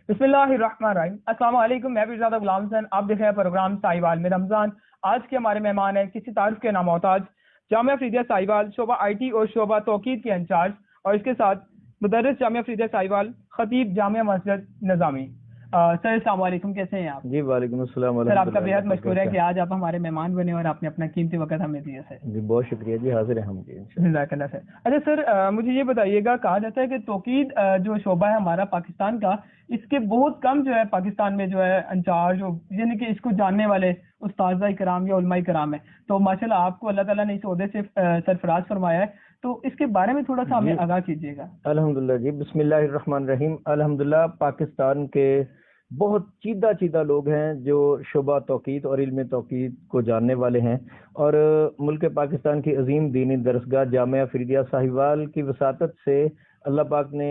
बिस्मिल्लाहिर्रहमानिर्रहीम। अस्सलाम वालेकुम, मैं बिरज़ादा गुलाम हसन। आप देख रहे हैं प्रोग्राम साहिवाल में रमज़ान। आज के हमारे मेहमान हैं किसी तारीफ के नामोहताज जामिया अफरीदिया साहिवाल, शोबा आईटी और शोबा तौकीद के इंचार्ज, और इसके साथ मुदर्रिस जामिया अफरीदिया साहिवाल, खतीब जामिया मस्जिद निज़ामी। सर अस्सलाम वालेकुम, कैसे हैं आप? जी वालेकुम अस्सलाम। सर आपका बेहद मशकूर है कि आज आप हमारे मेहमान बने और आपने अपना कीमती वक्त हमें दिया सर। जी बहुत शुक्रिया जी, हाजिर हैं हम जी जज़ाकल्लाह सर। अच्छा सर, मुझे ये बताइएगा, कहा जाता है कि तौकीद जो शोबा है हमारा पाकिस्तान का, इसके बहुत कम जो है पाकिस्तान में जो है इंचार्ज, यानी कि इसको जानने वाले उस्ताद इकराम या उलमा इकराम है। तो माशाल्लाह आपको अल्लाह ताला ने इस ओहदे से सरफराज फरमाया है, तो इसके बारे में थोड़ा सा हमें आगाह कीजिएगा। अल्हम्दुलिल्लाह जी, बिस्मिल्लाहिर्रहमानिर्रहीम। अल्हम्दुलिल्लाह पाकिस्तान के बहुत चीदा लोग हैं जो शोबा तौकीद और इल्म तौकीद को जानने वाले हैं, और मुल्क पाकिस्तान की अजीम दीनी दरसगाह जामिया अफरीदिया साहिवाल की वसातत से अल्लाह पाक ने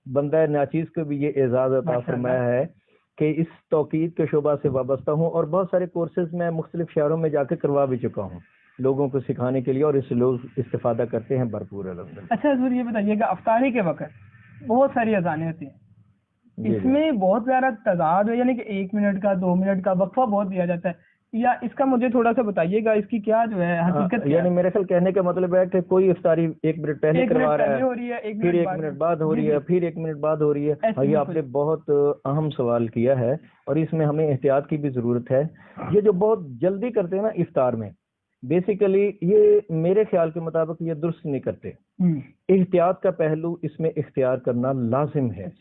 बंदा नाचीज को भी ये एजाज अता फरमाया है कि इस तौकीद के शोबा से वाबस्ता हूँ, और बहुत सारे कोर्सेज मैं मुख्तलिफ शहरों में जाकर करवा भी चुका हूँ लोगों को सिखाने के लिए, और इससे लोग इस्तेफादा करते हैं भरपूर। अच्छा हजूर, ये बताइएगा, अफ्तारी के वक्त बहुत सारी अजानें होती हैं, इसमें बहुत ज्यादा तादाद है, यानी कि 1 मिनट का 2 मिनट का वक्फा बहुत दिया जाता है, या इसका मुझे थोड़ा सा बताइएगा, इसकी क्या जो है हकीकत? यानी मेरे ख्याल कहने का मतलब है कि कोई इफ्तारी 1 मिनट पहले करवा रहा है, फिर 1 मिनट बाद हो रही है, फिर 1 मिनट बाद हो रही है। ये आपने बहुत अहम सवाल किया है, और इसमें हमें एहतियात की भी जरूरत है। ये जो बहुत जल्दी करते हैं ना इफ्तार में, बेसिकली ये मेरे ख्याल के मुताबिक ये दुरुस्त नहीं करते। एहतियात का पहलू इसमें इख्तियार करना लाजिम है।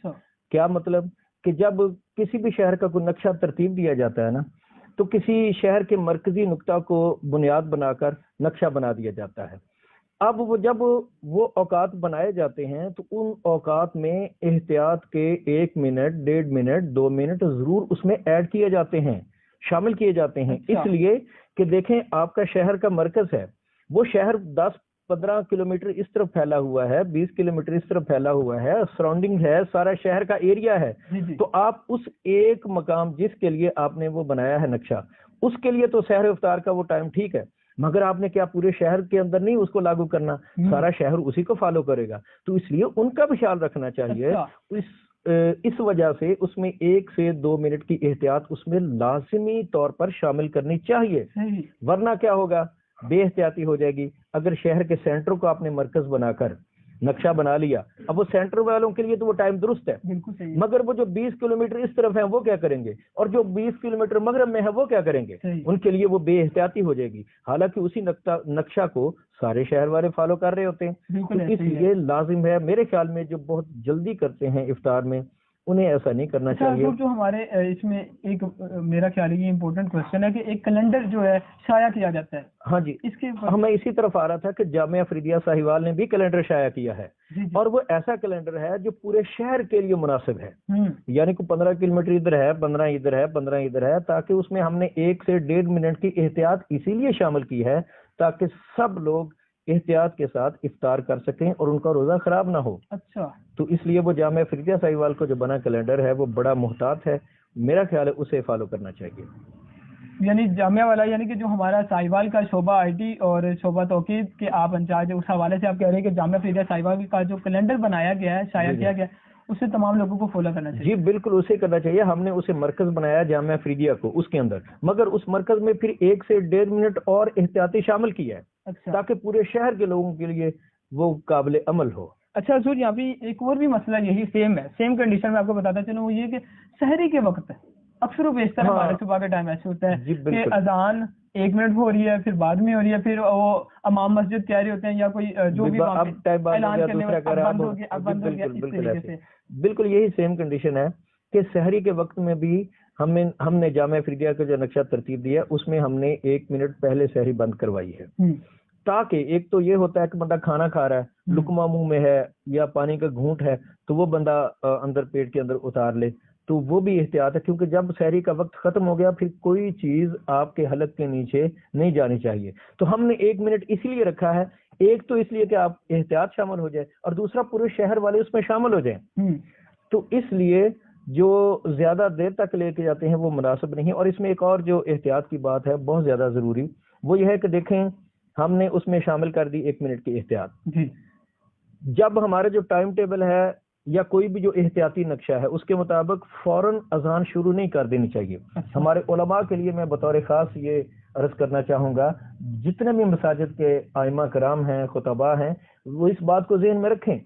क्या मतलब कि जब किसी भी शहर का कोई नक्शा तरतीब दिया जाता है ना, तो किसी शहर के मरकजी नुक्ता को बुनियाद बनाकर नक्शा बना दिया जाता है। अब वो जब वो औकात बनाए जाते हैं तो उन औकात में एहतियात के 1 मिनट 1.5 मिनट 2 मिनट जरूर उसमें ऐड किए जाते हैं, शामिल किए जाते हैं। इसलिए कि देखें, आपका शहर का मरकज है, वो शहर 10-15 किलोमीटर इस तरफ फैला हुआ है, 20 किलोमीटर इस तरफ फैला हुआ है, सराउंडिंग है, सारा शहर का एरिया है। तो आप उस एक मकाम जिसके लिए आपने वो बनाया है नक्शा, उसके लिए तो सहर इफ्तार का वो टाइम ठीक है, मगर आपने क्या पूरे शहर के अंदर नहीं उसको लागू करना, सारा शहर उसी को फॉलो करेगा। तो इसलिए उनका भी ख्याल रखना चाहिए। इस वजह से उसमें 1 से 2 मिनट की एहतियात उसमें लाजिमी तौर पर शामिल करनी चाहिए, वरना क्या होगा, बेएहतियाती हो जाएगी। अगर शहर के सेंटर को आपने मरकज बनाकर नक्शा बना लिया, अब वो सेंटर वालों के लिए तो वो टाइम दुरुस्त है, मगर वो जो 20 किलोमीटर इस तरफ है वो क्या करेंगे, और जो 20 किलोमीटर मगरब में है वो क्या करेंगे, उनके लिए वो बेएहतियाती हो जाएगी। हालांकि उसी नक्शा को सारे शहर वाले फॉलो कर रहे होते हैं। तो इसलिए लाजिम है मेरे ख्याल में, जो बहुत जल्दी करते हैं इफ्तार में, उन्हें ऐसा नहीं करना चाहिए। जो हमारे इसमें एक मेरा ख्याल है ये इम्पोर्टेंट क्वेश्चन है कि एक कैलेंडर जो है शाया किया जाता है। हाँ जी, इसके हमें इसी तरफ आ रहा था कि जामिया अफरीदिया साहिवाल ने भी कैलेंडर शाया किया है, और वो ऐसा कैलेंडर है जो पूरे शहर के लिए मुनासिब है। यानी कि 15 किलोमीटर इधर है, 15 इधर है, 15 इधर है, ताकि उसमें हमने 1 से 1.5 मिनट की एहतियात इसीलिए शामिल की है ताकि सब लोग एहतियात के साथ इफ्तार कर सकें और उनका रोजा खराब ना हो। अच्छा, तो इसलिए वो जामिया अफरीदिया साहिवाल को जो बना कैलेंडर है वो बड़ा मुहतात है, मेरा ख्याल है उसे फॉलो करना चाहिए। यानी जामिया वाला, यानी कि जो हमारा साहिवाल का शोबा आईटी और शोबा तौकीद के आप इंचार्ज है, उस हवाले से आप कह रहे हैं कि जामिया अफरीदिया साहिवाल का जो कैलेंडर बनाया गया है, शाया किया गया है, उससे तमाम लोगों को फॉलो करना चाहिए। जी बिल्कुल, उसे करना चाहिए। हमने उसे मरकज बनाया जामिया अफरीदिया को, उसके अंदर, मगर उस मरकज में फिर 1 से 1.5 मिनट और एहतियाती शामिल किया है, ताकि पूरे शहर के लोगों के लिए वो काबिल अमल हो। अच्छा हजूर, यहाँ पे एक और भी मसला यही सेम है, सेम कंडीशन में आपको बताता चलूं, वो ये कि सहरी के वक्त अक्सर बेशतर हमारे सुबह का टाइम ऐसे होता है कि अजान 1 मिनट हो रही है, फिर बाद में हो रही है, फिर वो इमाम मस्जिद कह रहे होते हैं या कोई जो भी ऐलान करने वाला बंद हो गया, बंद हो गया, इस तरीके से। बिल्कुल यही सेम कंडीशन है कि सहरी के वक्त में भी हमने जामिया अफरीदिया का जो नक्शा तरतीब दिया उसमें हमने 1 मिनट पहले सहरी बंद करवाई है, ताकि एक तो ये होता है कि बंदा खाना खा रहा है, लुकमा मुंह में है या पानी का घूंट है, तो वो बंदा अंदर पेट के अंदर उतार ले, तो वो भी एहतियात है, क्योंकि जब सहरी का वक्त खत्म हो गया फिर कोई चीज आपके हलक के नीचे नहीं जानी चाहिए। तो हमने 1 मिनट इसलिए रखा है, एक तो इसलिए कि आप एहतियात शामिल हो जाए, और दूसरा पूरे शहर वाले उसमें शामिल हो जाए। तो इसलिए जो ज्यादा देर तक लेके जाते हैं वो मुनासिब नहीं है। और इसमें एक और जो एहतियात की बात है बहुत ज्यादा जरूरी, वो ये है कि देखें, हमने उसमें शामिल कर दी 1 मिनट की एहतियात। जब हमारा जो टाइम टेबल है یا کوئی بھی جو احتیاطی نقشہ ہے اس کے مطابق فوراً اذان شروع نہیں کر دینی چاہیے. ہمارے علماء کے لیے میں بطور خاص یہ عرض کرنا چاہوں گا، جتنے بھی مساجد کے ائمہ کرام ہیں، خطباء ہیں، وہ اس بات کو ذہن میں رکھیں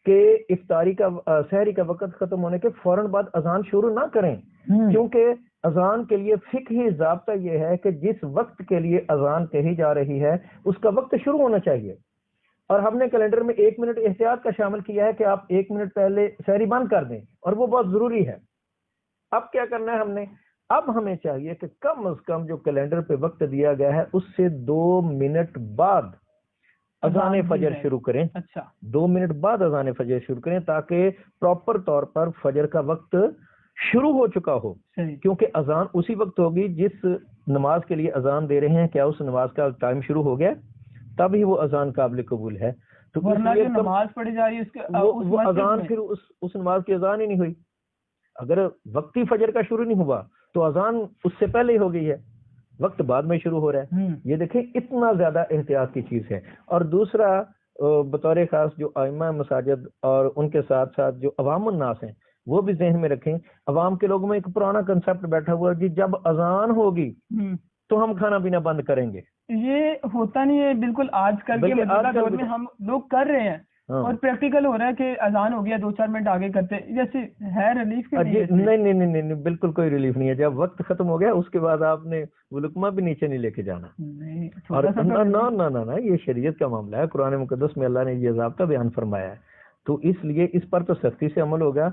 کہ افطاری کا سحری کا وقت ختم ہونے کے فوراً بعد اذان شروع نہ کریں، کیونکہ اذان کے لیے فقہی ضابطہ یہ ہے کہ جس وقت کے لیے اذان کہی جا رہی ہے اس کا وقت شروع ہونا چاہیے. اور ہم نے کیلنڈر میں 1 منٹ احتیاط کا شامل کیا ہے کہ آپ 1 منٹ پہلے سحری بند کر دیں، اور وہ بہت ضروری ہے. اب کیا کرنا ہے ہم نے؟ اب ہمیں چاہیے کہ کم از کم جو کیلنڈر پہ وقت دیا گیا ہے اس سے 2 منٹ بعد اذان فجر شروع کریں. 2 منٹ بعد اذان فجر شروع کریں تاکہ پراپر طور پر فجر کا وقت شروع ہو چکا ہو. کیونکہ اذان اسی وقت ہوگی جس نماز کے لیے اذان دے رہے ہیں، کیا اس نماز کا ٹائم شروع ہو گیا؟ تب ہی وہ اذان قابل قبول ہے. تو نماز پڑھی جا رہی ہے وہ اذان پھر اس نماز کی اذان ہی نہیں ہوئی. اگر وقتی فجر کا شروع نہیں ہوا تو اذان اس سے پہلے ہی ہو گئی ہے، وقت بعد میں شروع ہو رہا ہے. یہ دیکھیں اتنا زیادہ احتیاط کی چیز ہے. اور دوسرا بطور خاص جو ائمہ مساجد اور ان کے ساتھ ساتھ جو عوام الناس ہیں وہ بھی ذہن میں رکھیں. عوام کے لوگوں میں ایک پرانا کنسپٹ بیٹھا ہوا ہے جی جب اذان ہوگی تو ہم کھانا پینا بند کریں گے. یہ ہوتا نہیں ہے بالکل. آج کل کے دور میں ہم لوگ کر رہے ہیں اور پریکٹیکل ہو رہا ہے کہ اذان ہو گیا 2-4 منٹ آگے کرتے، جیسے ہے ریلیف کے لیے؟ نہیں، بالکل کوئی ریلیف نہیں ہے. جب وقت ختم ہو گیا اس کے بعد آپ نے وہ لقمہ بھی نیچے نہیں لے کے جانا. نہ یہ شریعت کا معاملہ ہے. قرآن مقدس میں اللہ نے یہ ضابطہ بیان فرمایا ہے، تو اس لیے اس پر تو سختی سے عمل ہوگا.